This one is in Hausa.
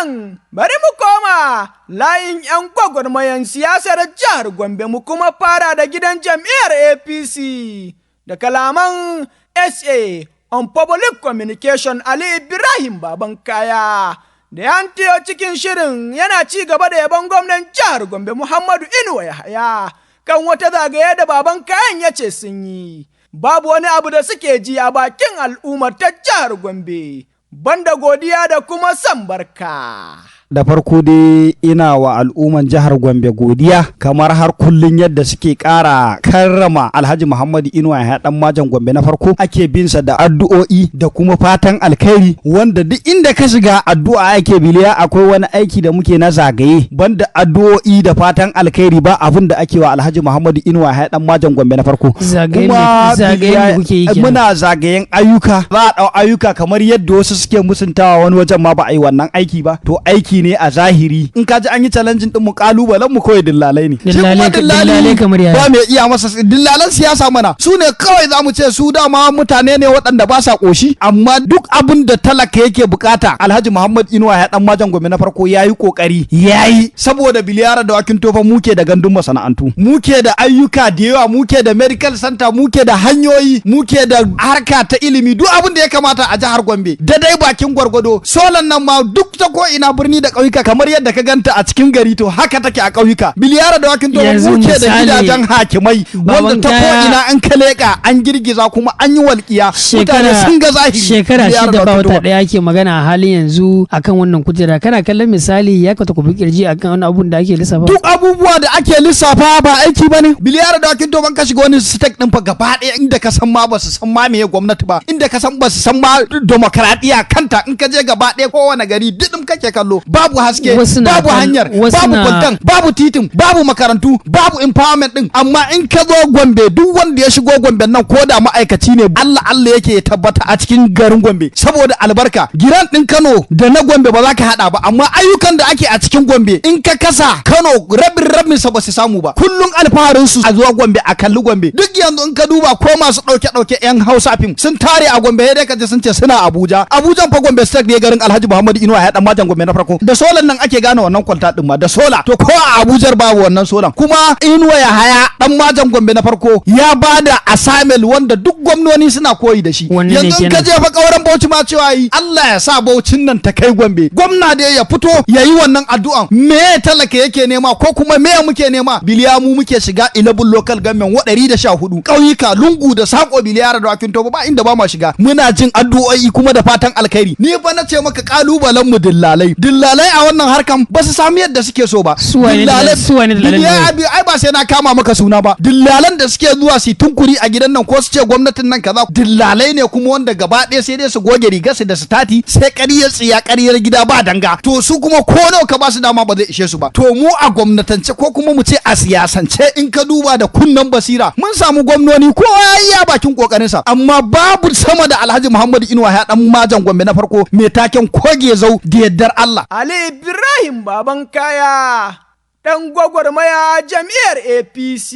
nan bari mu koma layin 'yan gwagwarmayan siyasar jihar Gombe mu kuma fara da gidan jam'iyyar APC da kalaman SA on Public Communication Ali Ibrahim Baban Kaya da yantiyo cikin shirin yana ci gaba da yabon gwamnan jihar Gombe Muhammadu Inuwa Yahaya kan wata zagaye da Baban Kayan ya ce sun yi. Babu wani abu da suke ji a bakin al'ummar ta jihar Gombe banda godiya da kuma san barka. Da farko dai ina wa al'umman jihar Gombe godiya kamar har kullun yadda suke ƙara karrama Alhaji Muhammadu Inuwa Yahaya dan Majan Gombe na farko ake bin sa da addu'o'i da kuma fatan alkhairi wanda duk inda ka shiga addu'a ake biliya akwai wani aiki da muke na zagaye banda addu'o'i da fatan alkhairi ba abin da ake wa Alhaji Muhammadu Inuwa Yahaya dan Majan Gombe na farko. Zagayen kuke yi muna zagayen ayyuka za a dau ayyuka kamar yadda wasu suke musuntawa wani wajen ma ba a yi wannan aiki ba to aiki ne a zahiri in ka ji an yi challenge din mu kalubalen mu kawai dillalai ne dillalai kamar yaya ba mai iya masa dillalan siyasa mana su ne kawai zamu ce su dama mutane ne waɗanda ba sa koshi amma duk abin da talaka yake bukata Alhaji Muhammad Inuwa ya dan Majan Gombe na farko yayi kokari yayi saboda biliyara da wakin tofa muke da gandun masana'antu muke da ayyuka da yawa muke da medical center muke da hanyoyi muke da harka ta ilimi duk abin da ya kamata a jihar Gombe da dai bakin gwargwado solan nan ma duk ta ko ina birni da ƙauyuka kamar yadda ka ganta a cikin gari to haka take a ƙauyuka biliyara da wakin tofa muke da gidajen hakimai wanda ta ko ina an kaleka an girgiza kuma an yi walƙiya mutane sun ga zahiri shekara shida ba wata ɗaya ake magana a halin yanzu akan wannan kujera kana kallon misali ya kwata ku kirji akan wani abun da ake lissafa duk abubuwa da ake lissafa ba aiki bane biliyara da wakin tofa ka shiga wani state din fa gaba ɗaya inda ka san ma ba su san ma meye gwamnati ba inda ka san ba su san ma demokradiya kanta in ka je gaba ɗaya kowane gari didin kake kallo babu haske babu hanyar babu kwantan babu titin babu makarantu babu empowerment din amma in ka zo Gombe duk wanda ya shigo Gombe nan ko da ma'aikaci ne Allah yake ya tabbata a cikin garin Gombe saboda albarka giran din Kano da na Gombe ba za ka hada ba amma ayyukan da ake a cikin Gombe in ka kasa Kano rabin sa ba su samu ba kullun alfaharin su a zuwa Gombe a kalli Gombe duk yanzu in ka duba ko masu dauke yan Hausa fim sun tare a Gombe dai ka je sun ce suna Abuja fa Gombe state ne garin Alhaji Muhammadu Inuwa ya dan Majan Gombe na farko da solan nan ake gane wannan kwalta din ma da sola to ko a Abuja babu wannan solan kuma Inuwa Yahaya dan Majan Gombe na farko ya bada assignment wanda duk gwamnoni suna koyi da shi yanzu ka je fa kauran Bauchi ma cewa yi Allah ya sa Bauchin nan ta kai Gombe gwamna da ya fito yayi wannan addu'an me talaka yake nema ko kuma me muke nema biliya mu muke shiga 11 local government 114 kauyuka lungu da sako biliyara da wakin toba ba inda ba ma shiga muna jin addu'o'i kuma da fatan alkhairi ni fa na ce maka kalubalen mu dillalai a wannan harkan ba su sami yadda suke so ba dillalai ai ba sai na kama maka suna ba dillalan da suke zuwa su tunkuri a gidan nan ko su ce gwamnatin nan kaza dillalai ne kuma wanda gaba ɗaya sai dai su goge rigar su da su tati sai ƙaryar tsiya ƙaryar gida ba danga to su kuma ko nawa ka ba su dama ba zai ishe su ba to mu a gwamnatance ko kuma mu ce a siyasance in ka duba da kunnan basira mun samu gwamnoni kowa ya yi bakin kokarin sa amma babu sama da Alhaji Muhammadu Inuwa ya dan Majan Gombe na farko mai taken koge zau da yaddar Allah Ali Ibrahim Baban Kaya dan gwagwarmaya jam'iyyar APC